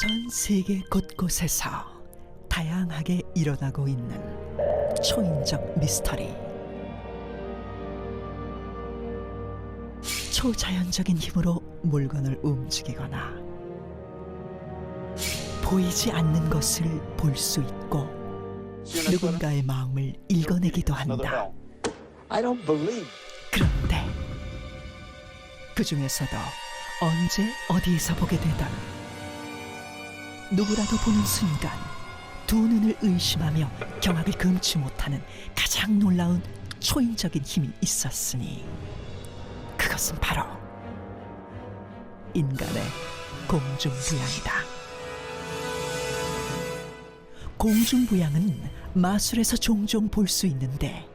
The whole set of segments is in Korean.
전 세계 곳곳에서 다양하게 일어나고 있는 초인적 미스터리. 초자연적인 힘으로 물건을 움직이거나 보이지 않는 것을 볼 수 있고 누군가의 마음을 읽어내기도 한다. 그런데 그 중에서도 언제 어디에서 보게 되던 누구라도 보는 순간 두 눈을 의심하며 경악을 금치 못하는 가장 놀라운 초인적인 힘이 있었으니 그것은 바로 인간의 공중부양이다. 공중부양은 마술에서 종종 볼 수 있는데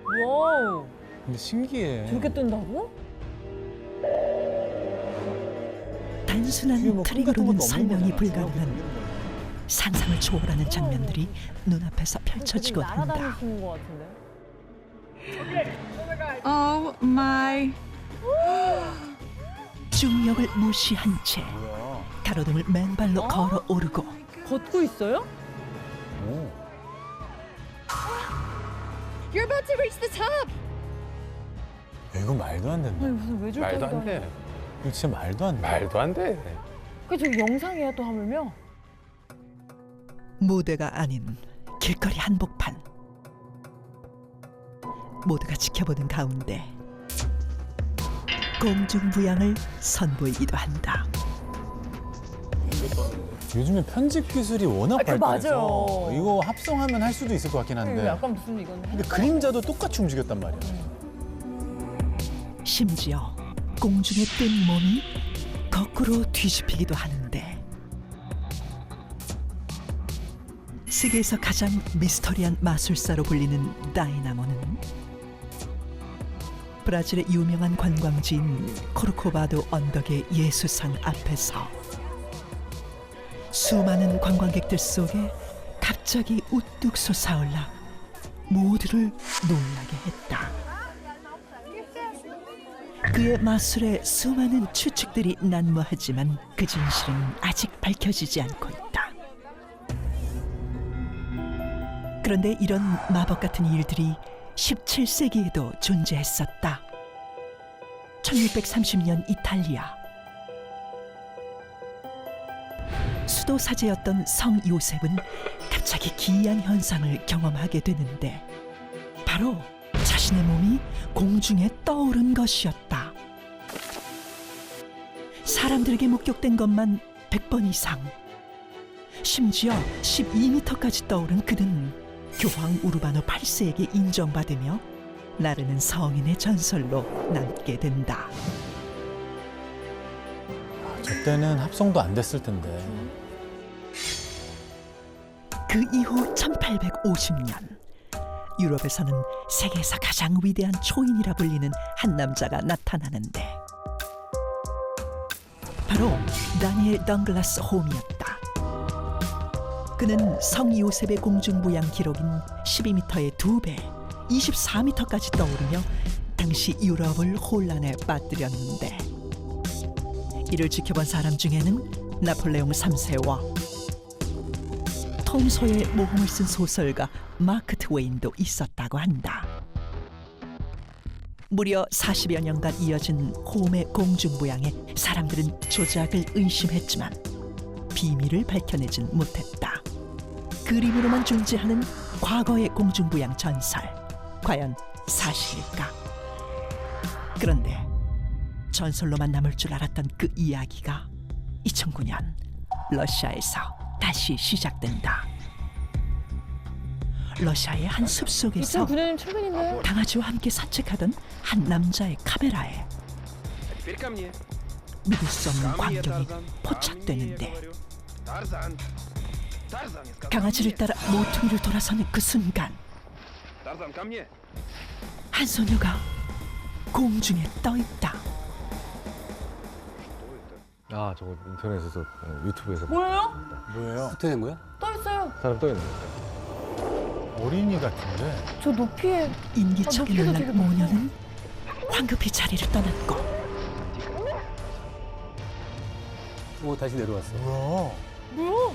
와우, 근데 신기해. 저렇게 뜬다고? 단순한 트릭으로는 설명이 불가능한 상상을 초월하는 장면들이 눈앞에서 펼쳐지곤 한다. 날아다니시는 것 같은데. Oh my. 중력을 무시한 채 뭐야? 가로등을 맨발로 걸어 오르고 걷고 있어요? 오. You're about to reach the top. 야, 이거 말도 안 된다. 아니 무슨 왜 저렇게 말도 안 돼. 이거 진짜 말도 안 돼. 말도 안 돼. 그저 영상이야 또 하물며. 무대가 아닌 길거리 한복판. 모두가 지켜보는 가운데 공중부양을 선보이기도 한다. 요즘에 편집 기술이 워낙 그 발달해서 맞아요. 이거 합성하면 할 수도 있을 것 같긴 한데. 약간 무슨 이건. 근데 그림자도 똑같이 움직였단 말이야. 심지어 공중에 뜬 몸이 거꾸로 뒤집히기도 하는데 세계에서 가장 미스터리한 마술사로 불리는 다이나모는 브라질의 유명한 관광지인 코르코바도 언덕의 예수상 앞에서 수많은 관광객들 속에 갑자기 우뚝 솟아올라 모두를 놀라게 했다. 그의 마술에 수많은 추측들이 난무하지만 그 진실은 아직 밝혀지지 않고 있다. 그런데 이런 마법 같은 일들이 17세기에도 존재했었다. 1630년 이탈리아 수도 사제였던 성 요셉은 갑자기 기이한 현상을 경험하게 되는데 바로 자신의 몸이 공중에 떠오른 것이었다. 사람들에게 목격된 것만 100번 이상. 심지어 12m까지 떠오른 그는 교황 우르바노 8세에게 인정받으며 나르는 성인의 전설로 남게 된다. 저 때는 합성도 안 됐을 텐데. 그 이후 1850년 유럽에서는 세계에서 가장 위대한 초인이라 불리는 한 남자가 나타나는데 바로 다니엘 덩글라스 홈이었다. 그는 성 요셉의 공중부양 기록인 12m의 2배, 24m까지 떠오르며 당시 유럽을 혼란에 빠뜨렸는데 이를 지켜본 사람 중에는 나폴레옹 3세와 톰 소의 모험을 쓴 소설가 마크 트웨인도 있었다고 한다. 무려 40여 년간 이어진 홈의 공중부양에 사람들은 조작을 의심했지만 비밀을 밝혀내진 못했다. 그림으로만 존재하는 과거의 공중부양 전설, 과연 사실일까? 그런데 전설로만 남을 줄 알았던 그 이야기가 2009년 러시아에서 다시 시작된다. 러시아의 한 숲속에서 2009년이면 최근인데. 강아지와 함께 산책하던 한 남자의 카메라에 믿을 수 없는 광경이 포착되는데 강아지를 따라 모퉁이를 돌아서는 그 순간 한 소녀가 공중에 떠 있다. 아, 저거 인터넷에서 유튜브에서 뭐예요? 뭐예요? 어떻게 된 거야? 떠 있어요. 사람 떠 있는 거야. 어린이 같은데. 저 높이에. 인기척이 높이도 놀란 되게 모녀는 황급히 자리를 떠났고 오, 다시 내려왔어. 뭐야? 뭐야?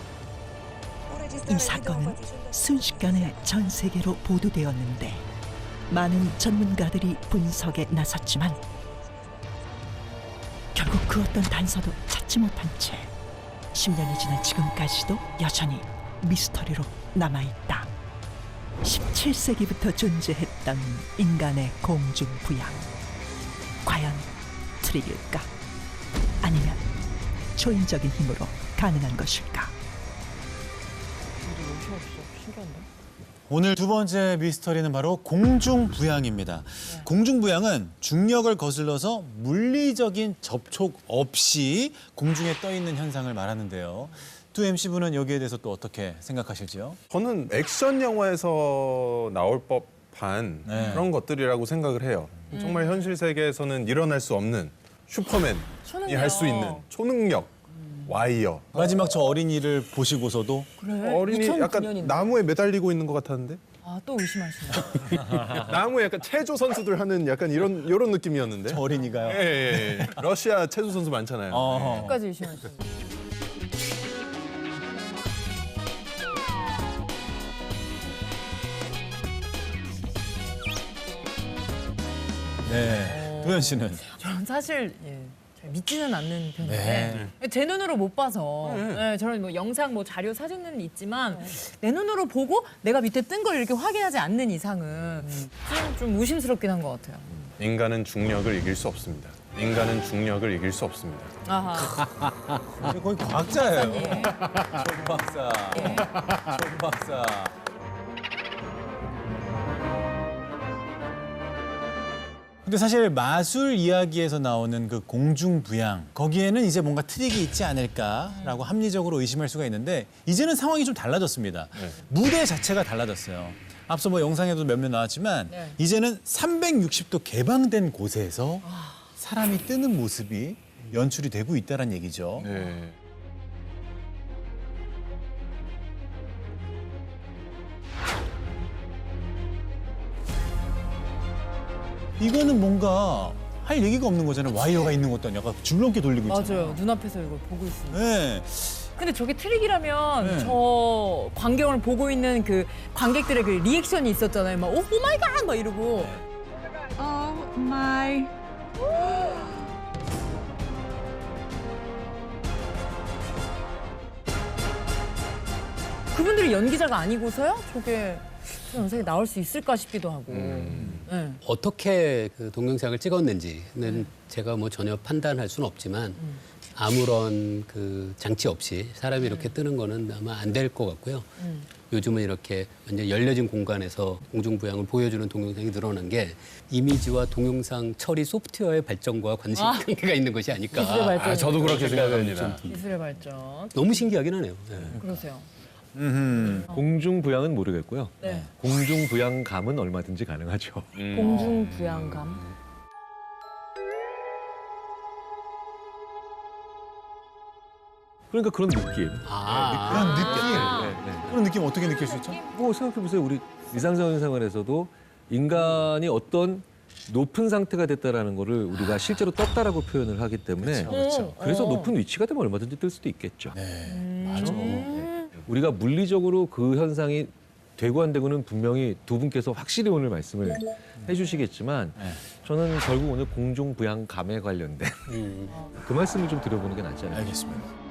이 사건은 순식간에 전 세계로 보도되었는데 많은 전문가들이 분석에 나섰지만 결국 그 어떤 단서도 찾지 못한 채 10년이 지난 지금까지도 여전히 미스터리로 남아있다. 17세기부터 존재했던 인간의 공중부양. 과연 트릭일까? 아니면 초인적인 힘으로 가능한 것일까? 신기한데? 오늘 두 번째 미스터리는 바로 공중부양입니다. 공중부양은 중력을 거슬러서 물리적인 접촉 없이 공중에 떠 있는 현상을 말하는데요. 두 MC분은 여기에 대해서 또 어떻게 생각하실지요? 저는 액션 영화에서 나올 법한 네. 그런 것들이라고 생각을 해요. 정말 현실 세계에서는 일어날 수 없는 슈퍼맨이 초능력. 할 수 있는 초능력, 와이어. 마지막 저 어린이를 보시고서도 어린이 약간 2009년인데. 나무에 매달리고 있는 것 같았는데 아, 또 의심하시네. 나무에 약간 체조 선수들 하는 약간 이런 느낌이었는데. 저 어린이가요. 예. 러시아 체조 선수 많잖아요. 어허. 끝까지 의심하시네. 네. 도현 씨는 저는 사실 잘 믿지는 않는 편인데 제 눈으로 못 봐서 저는 뭐 영상, 뭐 자료, 사진은 있지만 내 눈으로 보고 내가 밑에 뜬 걸 이렇게 확인하지 않는 이상은 좀 의심스럽긴 한 것 같아요. 인간은 중력을 이길 수 없습니다. 인간은 중력을 이길 수 없습니다. 아하. 거의 과학자예요. 조 박사. 조 박사. 근데 사실 마술 이야기에서 나오는 그 공중부양 거기에는 이제 뭔가 트릭이 있지 않을까라고 합리적으로 의심할 수가 있는데 이제는 상황이 좀 달라졌습니다. 무대 자체가 달라졌어요. 앞서 뭐 영상에도 몇몇 나왔지만 이제는 360도 개방된 곳에서 사람이 뜨는 모습이 연출이 되고 있다는 얘기죠. 네. 이거는 뭔가 할 얘기가 없는 거잖아요. 와이어가 있는 것도 아니고 약간 줄넘기 돌리고 있잖아요. 맞아요. 눈앞에서 이걸 보고 있습니다. 네. 근데 저게 트릭이라면 네. 저 광경을 보고 있는 그 관객들의 그 리액션이 있었잖아요. 막 오 마이 갓! 막 이러고. Oh my. 그분들이 연기자가 아니고서요? 저게 저 영상에 나올 수 있을까 싶기도 하고. 네. 어떻게 그 동영상을 찍었는지는 제가 뭐 전혀 판단할 수는 없지만 아무런 그 장치 없이 사람이 이렇게 뜨는 거는 아마 안 될 것 같고요. 요즘은 이렇게 완전 열려진 공간에서 공중부양을 보여주는 동영상이 늘어난 게 이미지와 동영상 처리 소프트웨어의 발전과 관계가 있는 것이 아닐까. 기술의 발전. 아, 저도 그렇게 생각합니다. 기술의 발전. 너무 신기하긴 하네요. 네. 그러세요. 공중부양은 모르겠고요. 네. 공중부양감은 얼마든지 가능하죠. 공중 부양감. 그러니까 그런 느낌. 그런 느낌. 네, 네. 그런 느낌 어떻게 느낄 수 있죠? 뭐 생각해보세요. 우리 일상적인 생활에서도 인간이 어떤 높은 상태가 됐다라는 거를 우리가 실제로 떴다라고 표현을 하기 때문에 그렇죠. 그래서 높은 위치가 되면 얼마든지 뜰 수도 있겠죠. 네, 맞아. 우리가 물리적으로 그 현상이 되고 안 되고는 분명히 두 분께서 확실히 오늘 말씀을 해주시겠지만 저는 결국 오늘 공중부양감에 관련된 그 말씀을 좀 드려보는 게 낫지 않을까. 알겠습니다.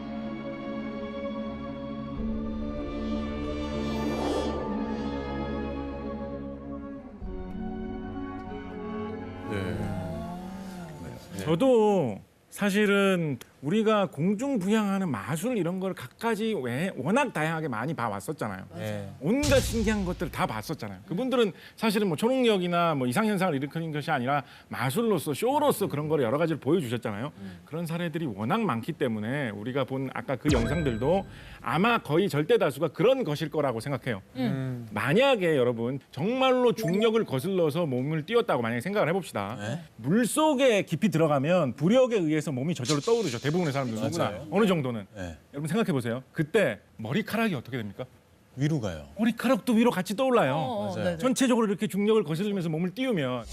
저도 사실은 우리가 공중부양하는 마술 이런 걸 갖가지 워낙 다양하게 많이 봐왔었잖아요. 네. 온갖 신기한 것들 다 봤었잖아요. 그분들은 사실은 뭐 초능력이나 뭐 이상현상을 일으키는 것이 아니라 마술로서 쇼로서 그런 걸 여러 가지를 보여주셨잖아요. 그런 사례들이 워낙 많기 때문에 우리가 본 아까 그 영상들도 아마 거의 절대 다수가 그런 것일 거라고 생각해요. 만약에 여러분 정말로 중력을 거슬러서 몸을 띄웠다고 만약에 생각을 해봅시다. 물속에 깊이 들어가면 부력에 의해서 몸이 저절로 떠오르죠. 대부분의 사람들 누구나 맞아요. 어느 정도는. 네. 여러분 생각해 보세요. 그때 머리카락이 어떻게 됩니까? 위로 가요. 머리카락도 위로 같이 떠올라요. 맞아요. 네네. 전체적으로 이렇게 중력을 거슬리면서 몸을 띄우면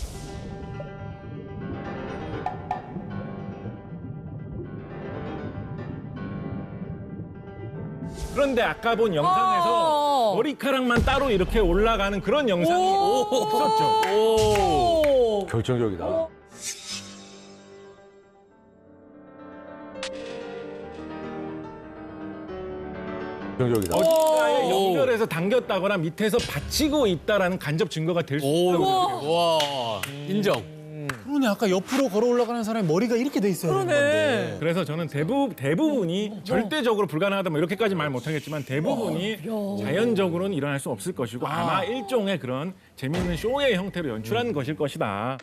그런데 아까 본 영상에서 머리카락만 따로 이렇게 올라가는 그런 영상이 없었죠. 결정적이다. 결정적이다. 어딘가에 연결해서 당겼다거나 밑에서 받치고 있다라는 간접 증거가 될 수 있다고 생각해요. 와, 인정. 그러네. 아까 옆으로 걸어 올라가는 사람이 머리가 이렇게 돼 있어야 되는 건데. 그래서 저는 대부분이 절대적으로 불가능하다 뭐 이렇게까지 말 못하겠지만 대부분이 자연적으로는 일어날 수 없을 것이고 아마 일종의 그런 재미있는 쇼의 형태로 연출한 것일 것이다.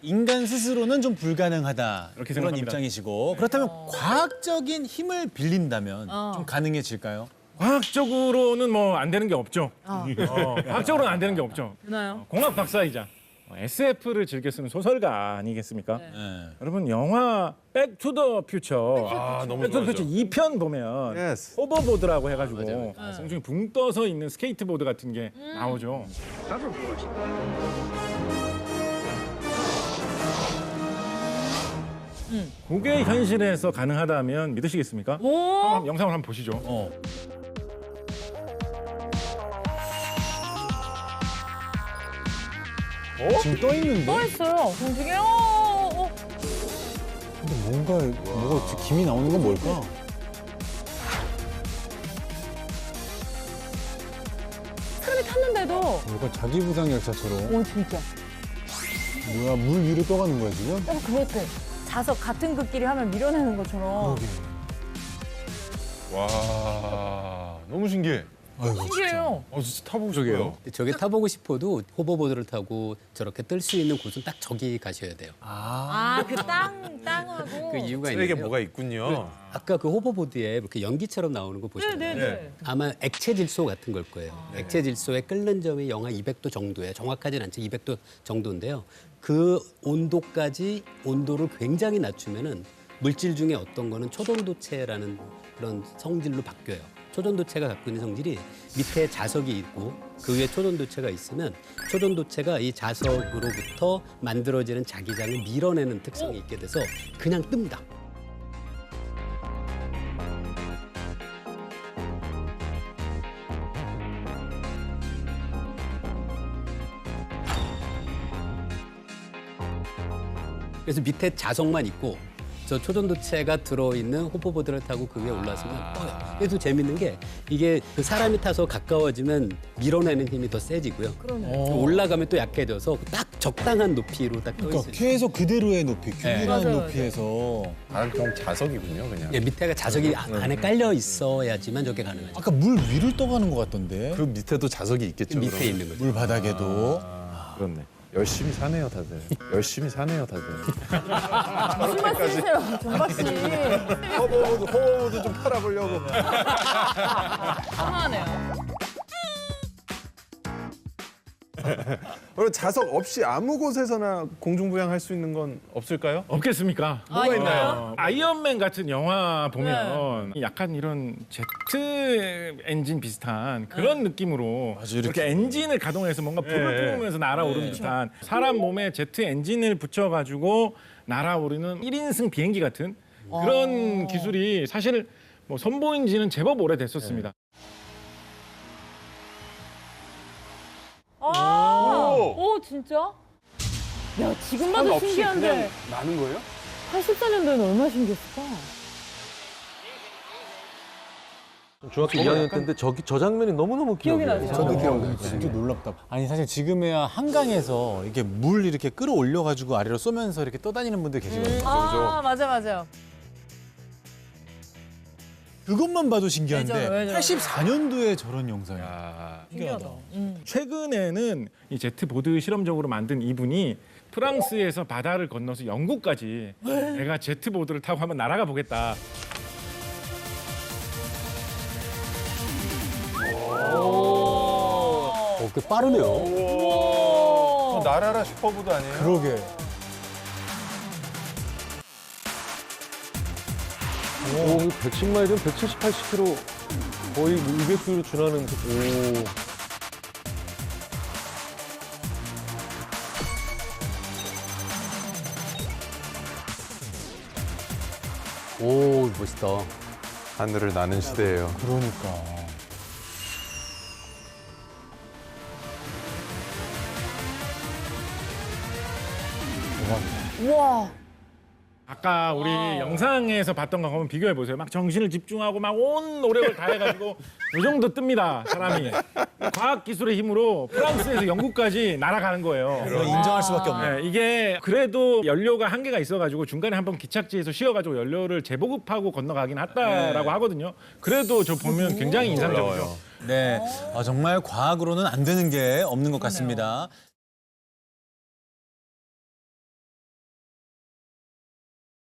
인간 스스로는 좀 불가능하다. 이렇게 그런 생각합니다. 입장이시고. 그렇다면 과학적인 힘을 빌린다면 좀 가능해질까요? 과학적으로는 뭐 안 되는 게 없죠. 과학적으로는 안 되는 게 없죠. 되나요? 공학 박사이자 SF를 즐겨 쓰는 소설가 아니겠습니까? 네. 여러분 영화 백투더 퓨처 아, 너무 백투더 좋아하죠. 퓨처 2편 보면 Yes. 호버보드라고 해가지고 공중에 붕 떠서 있는 스케이트보드 같은 게 나오죠. 그게 현실에서 가능하다면 믿으시겠습니까? 한번 영상을 한번 보시죠. 지금 떠 있는데? 또 있어요. 공중에 근데 뭐가 김이 나오는 건 뭘까? 사람이 탔는데도. 뭔가 자기 부상 열차처럼. 오 진짜. 뭐야, 물 위로 떠가는 거야 지금? 그렇대. 자석 같은 극끼리 하면 밀어내는 것처럼. 와, 너무 신기해. 신기해요. 진짜 타보고 싶어요. 저게 타보고 싶어도 호버보드를 타고 저렇게 뜰 수 있는 곳은 딱 저기 가셔야 돼요. 그 땅하고. 그 이유가 이게 있는데요. 뭐가 있군요. 아까 그 호버보드에 이렇게 연기처럼 나오는 거 보셨나요? 네네네. 아마 액체 질소 같은 걸 거예요. 액체 질소에 끓는 점이 영하 200도 정도예요. 정확하진 않죠. 200도 정도인데요. 그 온도까지 온도를 굉장히 낮추면은 물질 중에 어떤 거는 초전도체라는 그런 성질로 바뀌어요. 초전도체가 갖고 있는 성질이 밑에 자석이 있고 그 위에 초전도체가 있으면 초전도체가 이 자석으로부터 만들어지는 자기장을 밀어내는 특성이 있게 돼서 그냥 뜹니다. 그래서 밑에 자석만 있고 저 초전도체가 들어있는 호버보드를 타고 그 위에 올라서면 떠요. 그래서 재밌는 게 이게 그 사람이 타서 가까워지면 밀어내는 힘이 더 세지고요. 올라가면 또 약해져서 딱 적당한 높이로 딱 떠 그러니까 있어요. 계속 그대로의 높이, 균일한 맞아요, 높이에서. 그냥 자석이군요, 그냥. 예, 밑에가 자석이 안에 깔려 있어야지만 저게 가능하죠. 아까 물 위를 떠가는 것 같던데. 그 밑에도 자석이 있겠죠. 밑에 그러면. 있는 거죠. 물 바닥에도. 그렇네. 열심히 사네요, 다들. 열심히 사네요, 다들. 무슨 말씀이세요, 정박 씨? 호버보드 좀 팔아보려고. 당황하네요. 그럼 자석 없이 아무 곳에서나 공중부양할 수 있는 건 없을까요? 없겠습니까? 뭐가 있나요? 아이언맨 같은 영화 보면 약간 이런 제트 엔진 비슷한 그런 느낌으로 맞아, 이렇게 엔진을 가동해서 뭔가 불을 뿜으면서 날아오르는 듯한 사람 몸에 제트 엔진을 붙여가지고 날아오르는 1인승 비행기 같은 그런 기술이 사실 뭐 선보인 지는 제법 오래됐었습니다. 오 진짜? 야 지금 봐도 신기한데 나는 거예요? 84년도에는 얼마나 신기했을까? 중학교 2학년 때인데 저 장면이 너무너무 기억이 나요. 저도 기억나요. 진짜 놀랍다. 아니 사실 지금에야 한강에서 이렇게 물 이렇게 끌어올려 가지고 아래로 쏘면서 이렇게 떠다니는 분들 계시거든요. 아 맞아요. 그것만 봐도 신기한데 왜죠? 84년도에 저런 영상이. 신기하다. 최근에는 이 제트보드 실험적으로 만든 이분이 프랑스에서 바다를 건너서 영국까지 내가 제트보드를 타고 한번 날아가 보겠다. 꽤 빠르네요. 나라라 슈퍼보드 아니에요? 그러게. 오, 110마일이면 170, 80km 거의 200km 준하는 오, 멋있다. 하늘을 나는 시대예요. 그러니까. 우와. 아까 우리 영상에서 봤던 거 한번 비교해 보세요. 막 정신을 집중하고 막 온 노력을 다해가지고 이 정도 뜹니다. 사람이 과학 기술의 힘으로 프랑스에서 영국까지 날아가는 거예요. 이거 인정할 수밖에 없네. 네, 이게 그래도 연료가 한계가 있어가지고 중간에 한번 기착지에서 쉬어가지고 연료를 재보급하고 건너가긴 했다라고 하거든요. 그래도 저 보면 굉장히 인상적이죠. 네, 정말 과학으로는 안 되는 게 없는 것 같습니다.